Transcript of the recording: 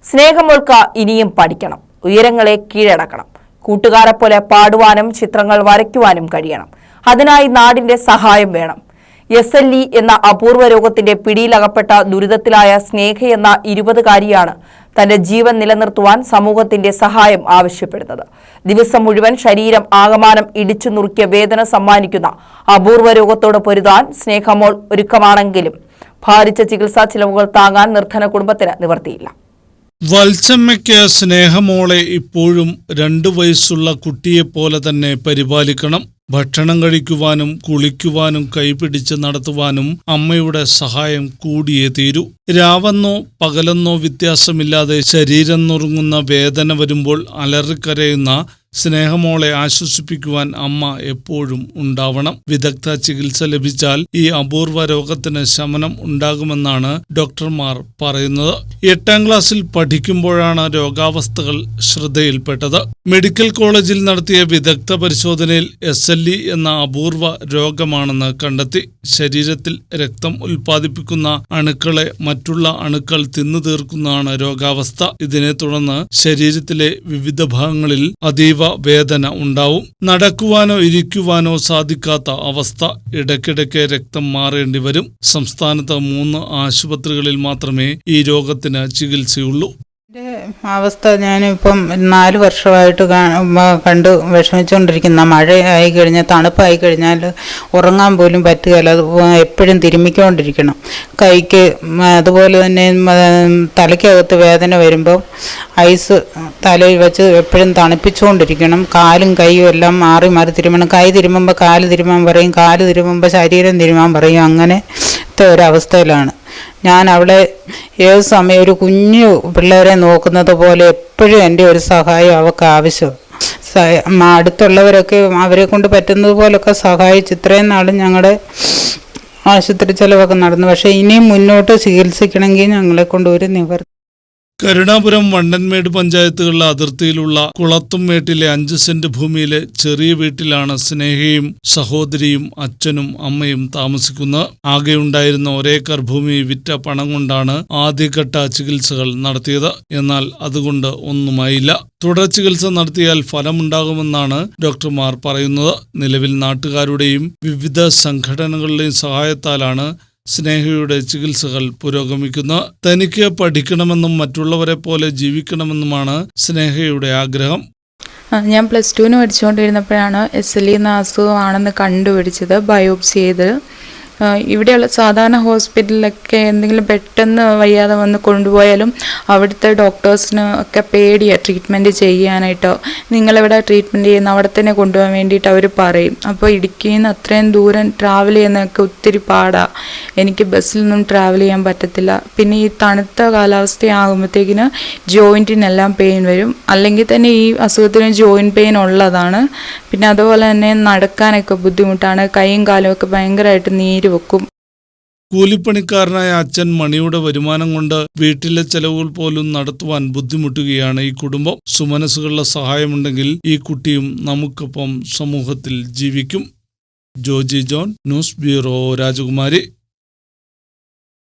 സ്നേഹമോൾക്ക് ഇനിയും പഠിക്കണം, ഉയരങ്ങളെ കീഴടക്കണം. കൂട്ടുകാരെ പോലെ പാടുവാനും ചിത്രങ്ങൾ വരയ്ക്കുവാനും കഴിയണം. അതിനായി നാടിന്റെ സഹായം വേണം. SLE എന്ന അപൂർവ രോഗത്തിന്റെ പിടിയിലകപ്പെട്ട ദുരിതത്തിലായ സ്നേഹ എന്ന 20-കാരിയാണ് തന്റെ ജീവൻ നിലനിർത്തുവാൻ സമൂഹത്തിന്റെ സഹായം ആവശ്യപ്പെടുന്നത്. ദിവസം മുഴുവൻ ശരീരം ആകമാനം ഇടിച്ചു നുറുക്കിയ വേദന സമ്മാനിക്കുന്ന അപൂർവ രോഗത്തോട് പൊരുതാൻ സ്നേഹമോൾ ഒരുക്കമാണെങ്കിലും ഭാരിച്ച ചികിത്സാ ചിലവുകൾ താങ്ങാൻ നിർധന കുടുംബത്തിന് നിവർത്തിയില്ല. വത്സമ്മയ്ക്ക് സ്നേഹമോളെ ഇപ്പോഴും 2 വയസ്സുള്ള കുട്ടിയെപ്പോലെ തന്നെ പരിപാലിക്കണം. ഭക്ഷണം കഴിക്കുവാനും കുളിക്കുവാനും കൈപിടിച്ച് നടത്തുവാനും അമ്മയുടെ സഹായം കൂടിയേ തീരൂ. രാവെന്നോ പകലെന്നോ വ്യത്യാസമില്ലാതെ ശരീരം നുറുങ്ങുന്ന വേദന വരുമ്പോൾ അലറിക്കരയുന്ന സ്നേഹമോളെ ആശ്വസിപ്പിക്കുവാൻ അമ്മ എപ്പോഴും ഉണ്ടാവണം. വിദഗ്ധ ചികിത്സ ലഭിച്ചാൽ ഈ അപൂർവ രോഗത്തിന് ശമനം ഉണ്ടാകുമെന്നാണ് ഡോക്ടർമാർ പറയുന്നത്. 8ാം ക്ലാസ്സിൽ പഠിക്കുമ്പോഴാണ് രോഗാവസ്ഥകൾ ശ്രദ്ധയിൽപ്പെട്ടത്. മെഡിക്കൽ കോളേജിൽ നടത്തിയ വിദഗ്ധ പരിശോധനയിൽ SLE എന്ന അപൂർവ രോഗമാണെന്ന് കണ്ടെത്തി. ശരീരത്തിൽ രക്തം ഉൽപ്പാദിപ്പിക്കുന്ന അണുക്കളെ മറ്റുള്ള അണുക്കൾ തിന്നു തീർക്കുന്നതാണ് രോഗാവസ്ഥ. ഇതിനെ തുടർന്ന് ശരീരത്തിലെ വിവിധ ഭാഗങ്ങളിൽ അതീവ വേദന ഉണ്ടാവും. നടക്കുവാനോ ഇരിക്കുവാനോ സാധിക്കാത്ത അവസ്ഥ. ഇടയ്ക്കിടയ്ക്ക് രക്തം മാറേണ്ടി വരും. സംസ്ഥാനത്ത് 3 ആശുപത്രികളിൽ മാത്രമേ ഈ രോഗത്തിന് ചികിത്സയുള്ളൂ. അവസ്ഥ ഞാനിപ്പം 4 വർഷമായിട്ട് കണ്ട് വിഷമിച്ചുകൊണ്ടിരിക്കുന്ന. മഴ ആയി കഴിഞ്ഞാൽ തണുപ്പായി കഴിഞ്ഞാൽ ഉറങ്ങാൻ പോലും പറ്റുകയില്ല. അത് എപ്പോഴും തിരുമ്മിക്കൊണ്ടിരിക്കണം. കൈക്ക് അതുപോലെ തന്നെ തലയ്ക്കകത്ത് വേദന വരുമ്പോൾ ഐസ് തലയിൽ വെച്ച് എപ്പോഴും തണുപ്പിച്ചുകൊണ്ടിരിക്കണം. കാലും കൈയും എല്ലാം മാറി മാറി തിരുമണം. കൈ തിരുമുമ്പോൾ കാല് തിരുമാൻ പറയും, കാല് തിരുമുമ്പോൾ ശരീരം തിരുമാൻ പറയും. അങ്ങനത്തെ ഒരവസ്ഥയിലാണ് ഞാൻ. അവളെ ഏത് സമയം ഒരു കുഞ്ഞു പിള്ളേരെ നോക്കുന്നത് പോലെ എപ്പോഴും എൻ്റെ ഒരു സഹായം അവൾക്ക് ആവശ്യം. അടുത്തുള്ളവരൊക്കെ അവരെ കൊണ്ട് പറ്റുന്നത് പോലൊക്കെ സഹായിച്ച് ഇത്രയും നാളും ഞങ്ങളുടെ ആശുപത്രി ചെലവൊക്കെ നടന്നു. പക്ഷേ ഇനിയും മുന്നോട്ട് ചികിത്സിക്കണമെങ്കിൽ ഞങ്ങളെ കൊണ്ട് ഒരു നിവർത്തി. കരുണാപുരം വണ്ടൻമേട് പഞ്ചായത്തുകളുടെ അതിർത്തിയിലുള്ള കുളത്തുംമേട്ടിലെ 5 സെന്റ് ഭൂമിയിലെ ചെറിയ വീട്ടിലാണ് സ്നേഹയും സഹോദരിയും അച്ഛനും അമ്മയും താമസിക്കുന്നത്. ആകെയുണ്ടായിരുന്ന ഒരേക്കർ ഭൂമി വിറ്റ പണം കൊണ്ടാണ് ആദ്യഘട്ട ചികിത്സകൾ നടത്തിയത്. എന്നാൽ അതുകൊണ്ട് ഒന്നുമായില്ല. തുടർ ചികിത്സ നടത്തിയാൽ ഫലമുണ്ടാകുമെന്നാണ് ഡോക്ടർമാർ പറയുന്നത്. നിലവിൽ നാട്ടുകാരുടെയും വിവിധ സംഘടനകളുടെയും സഹായത്താലാണ് സ്നേഹയുടെ ചികിത്സകൾ പുരോഗമിക്കുന്നത്. തനിക്ക് പഠിക്കണമെന്നും മറ്റുള്ളവരെ പോലെ ജീവിക്കണമെന്നുമാണ് സ്നേഹയുടെ ആഗ്രഹം. ഞാൻ +2 പഠിച്ചുകൊണ്ടിരുന്നപ്പോഴാണ് SLE എന്ന അസുഖമാണെന്ന് കണ്ടുപിടിച്ചത്. ബയോപ്സി ചെയ്ത് ഇവിടെയുള്ള സാധാരണ ഹോസ്പിറ്റലിലൊക്കെ എന്തെങ്കിലും പെട്ടെന്ന് വയ്യാതെ വന്ന് കൊണ്ടുപോയാലും അവിടുത്തെ ഡോക്ടേഴ്സിന് ഒക്കെ പേടിയാണ് ട്രീറ്റ്മെൻറ്റ് ചെയ്യാനായിട്ടോ. നിങ്ങളെവിടെ ട്രീറ്റ്മെൻറ്റ് ചെയ്യുന്ന അവിടെ തന്നെ കൊണ്ടുപോകാൻ വേണ്ടിയിട്ട് അവർ പറയും. അപ്പോൾ ഇടുക്കിയിൽ നിന്ന് അത്രയും ദൂരം ട്രാവൽ ചെയ്യുന്നതൊക്കെ ഒത്തിരി പാടാണ്. എനിക്ക് ബസ്സിലൊന്നും ട്രാവൽ ചെയ്യാൻ പറ്റത്തില്ല. പിന്നെ ഈ തണുത്ത കാലാവസ്ഥയാകുമ്പോഴത്തേക്കിന് ജോയിൻറ്റിനെല്ലാം പെയിൻ വരും. അല്ലെങ്കിൽ തന്നെ ഈ അസുഖത്തിന് ജോയിൻറ്റ് പെയിൻ ഉള്ളതാണ്. പിന്നെ അതുപോലെ തന്നെ നടക്കാനൊക്കെ ബുദ്ധിമുട്ടാണ്. കൈയും കാലും ഒക്കെ ഭയങ്കരമായിട്ട് നീര് വെക്കും. കൂലിപ്പണിക്കാരനായ അച്ഛൻ മണിയുടെ വരുമാനം കൊണ്ട് വീട്ടിലെ ചെലവുകൾ പോലും നടത്തുവാൻ ബുദ്ധിമുട്ടുകയാണ് ഈ കുടുംബം. സുമനസ്സുകളുടെ സഹായമുണ്ടെങ്കിൽ ഈ കുട്ടിയും നമുക്കൊപ്പം സമൂഹത്തിൽ ജീവിക്കും. ജോജി ജോൺ, ന്യൂസ് ബ്യൂറോ, രാജകുമാരി.